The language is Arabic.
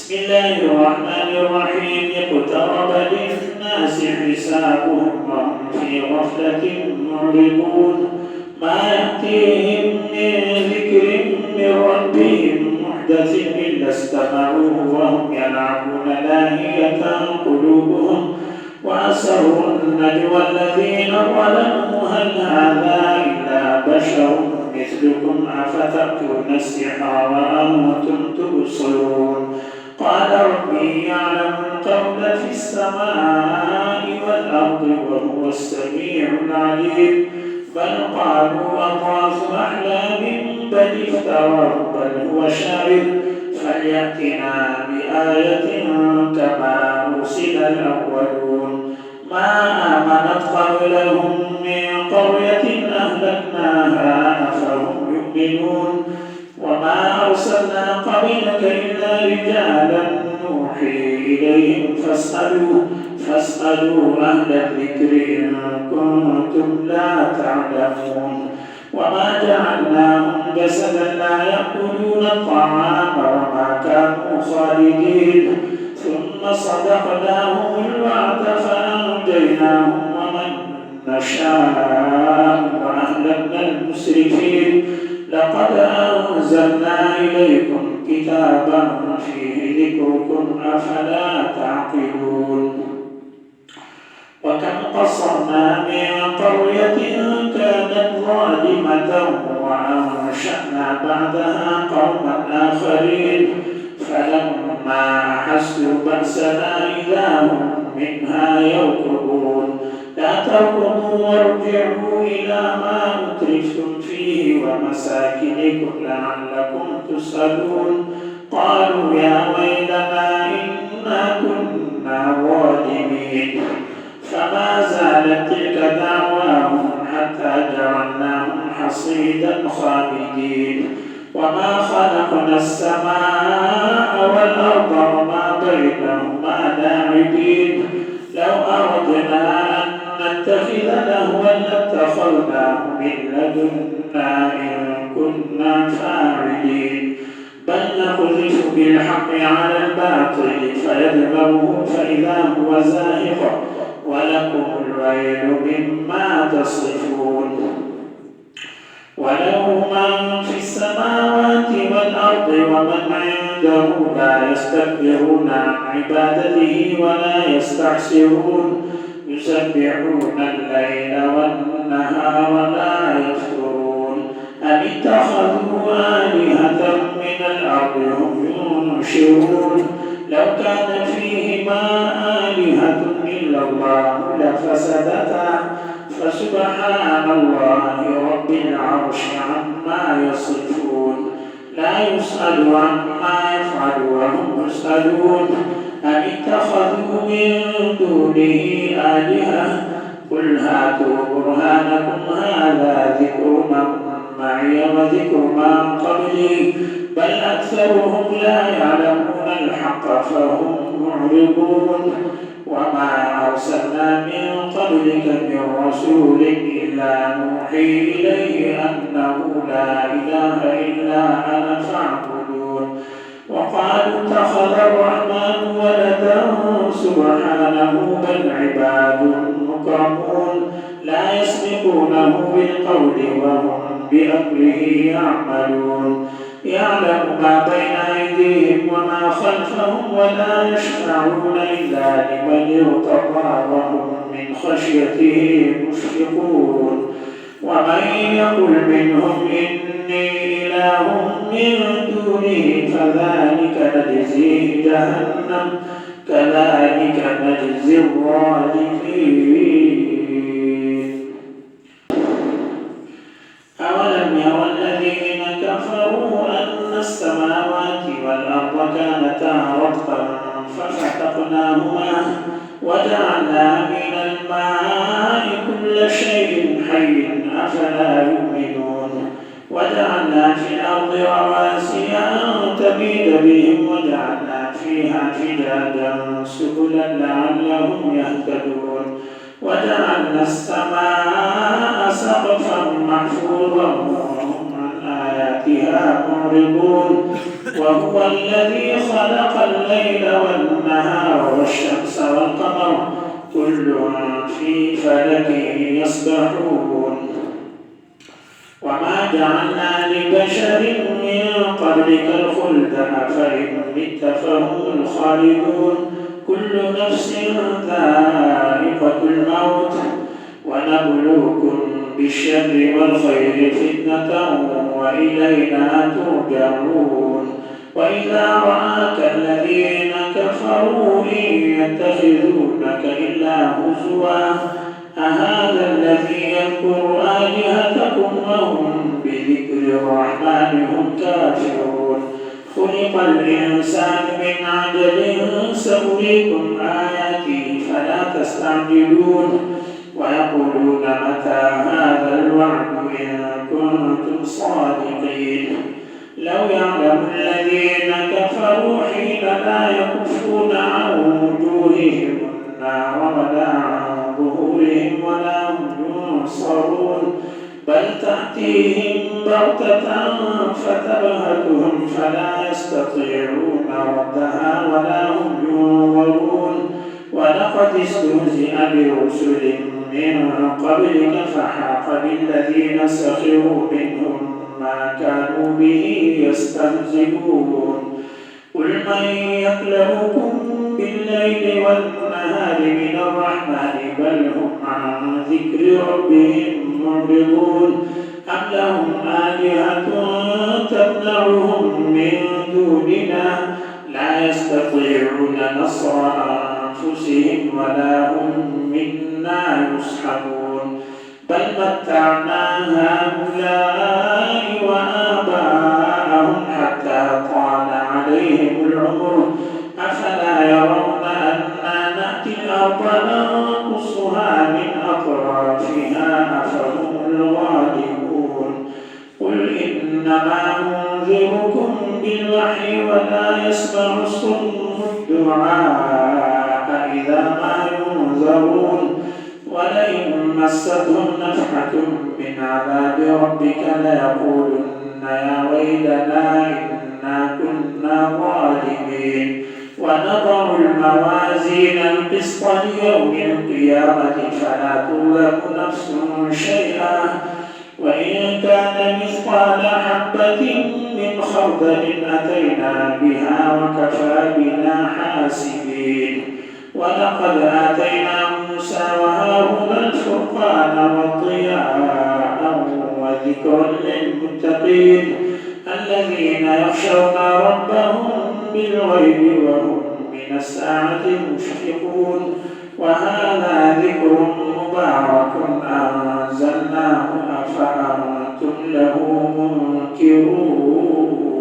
بسم الله الرحمن الرحيم اقترب للناس حسابهم وهم في غفلة معرضون ما يأتيهم من ذكر من ربهم محدث إلا استمعوه وهم يلعبون لاهية قلوبهم وأسروا النجوى الذين ظلموا هل هذا إلا بشر مثلكم أفتأتون السحر وأنتم تبصرون قال ربي يعلم القول في السماء والأرض وهو السميع العليم بل قالوا أضغاث أحلام بل افتراه بل هو شاعر فليأتنا بآية كما أرسل الأولون ما آمنت قبلهم من قرية أهلكناها أفهم يؤمنون وما أرسلنا قبلك إلا رجالا نوحي إليهم فاسألوا أهل الذكر إن كنتم لا تعلمون وما جعلناهم جسدا لا يأكلون الطعام وما كانوا خالدين ثم صدقناهم الوعد فأنجيناهم ومن نشاء وأهلكنا المسرفين لقد أنزلنا إليكم كتابا فيه ذكركم أفلا تعقلون وكم قصرنا من قرية كانت ظالمة وأنشأنا بعدها قوما آخرين فلما أحسوا بأسنا إذا هم منها يركضون لا تركضوا وارجعوا إلى ما أترفتم فيه ومساكنكم لعلكم تسألون قالوا يا ويلنا إنا كنا ظالمين فما زالت تلك دعواهم حتى جعلناهم حصيدا خامدين وما خلقنا السماء والأرض وما بينهما لاعبين لو أردنا أن نتخذ لهوا لاتخذناه من لدنا إن كنا فاعلين بل نقذف بالحق على الباطل فيدمغه فإذا هو زاهق ولكم الويل مما تصفون وله من في السماوات والأرض ومن عنده لا يستكبرون عن عبادته ولا يستعسرون يسبحون الليل والنهار لا يفترون أم اتخذوا آلهة من الأرض هم ينشرون لو كان فيهما آلهة إلا الله لفسدتا فسبحان الله رب العرش عما يصفون لا يسأل عما يفعل وهم يسألون أم اتخذوا من دونه آلهة قل هاتوا برهانكم هذا ذكر من معي وذكر من قبلي بل أكثرهم لا يعلمون الحق فهم معرضون وما أرسلنا من قبلك من رسول إلا نوحي إليه أنه لا إله إلا أنا فاعبدون وقالوا اتخذ الرحمن ولدا سبحانه بل عباد مكرمون لا يسبقونه بالقول وهم بأمره يعملون يعلم ما بين أيديهم وما خلفهم ولا يشفعون إلا لمن ارتضى وهم من خشيته مشفقون ومن يقل منهم إني إله من دونه فذلك نجزيه جهنم كذلك نجزي الظالمين أولم يرى الذين كفروا أن السماوات والأرض كانتا رتقا ففتقناهما وجعلنا من الماء كل شيء حي أفلا يؤمنون وجعلنا في الأرض رواسي أن تميد بهم وجعلنا فيها فجاجا سبلا لعلهم يهتدون وجعلنا السماء سقفا محفوظا وهم عن آياتها معرضون وهو الذي خلق الليل والنهار والشمس والقمر كل في فلك يسبحون وما جعلنا لبشر من قبلك الخلد أفإن مت فهم الخالدون كل نفس ذائقة الموت ونبلوكم بالشر والخير فتنة وإلينا ترجعون وإذا رآك الذين كفروا إن يتخذونك إلا هزوا أهذا الذي يذكر آلهتكم وهم بذكر الرحمن هم كافرون خلق الإنسان من عجل سأريكم آياتي فلا تستعجلون ويقولون متى هذا الوعد إن كنتم صادقين لو يعلم الذين كفروا حين لا يكفون عن وجوههم النار ولا عن ظهورهم ولا هم ينصرون بل تأتيهم بغتة فتبهتهم فلا يستطيعون ردها ولا هم ينظرون ولقد استهزئ برسل من قبلك فحاق بالذين سخروا منهم ما كانوا به يستهزئون قل من يكلؤكم بالليل والنهار من الرحمن بل هم عن ذكر ربهم معرضون أم لهم آلهة تمنعهم من دوننا لا يستطيعون نصر أنفسهم ولا هم منا يصحبون بل متعنا هؤلاء وآباءهم حتى طال عليهم العمر أفلا يرون أنا نأتي الأرض ننقصها من أطرافها أفهم الغالبون قل إنما أنذركم بالوحي ولا يسمع الصم الدعاء إذا ما ينذرون ولئن مستهم نفحة من عذاب ربك ليقولن يا ويلنا إنا كنا ظالمين ونضع الموازين القسط ليوم القيامة فلا تظلم نفس شيئا وإن كان مثقال حبة من خردل أتينا بها وكفى بنا حاسبين ولقد آتينا موسى وهارون الفرقان والضياء وذكرا للمتقين الذين يخشون ربهم بالغيب وهم من الساعة مشفقون وهذا ذكر مبارك أنزلناه أفأنتم له منكرون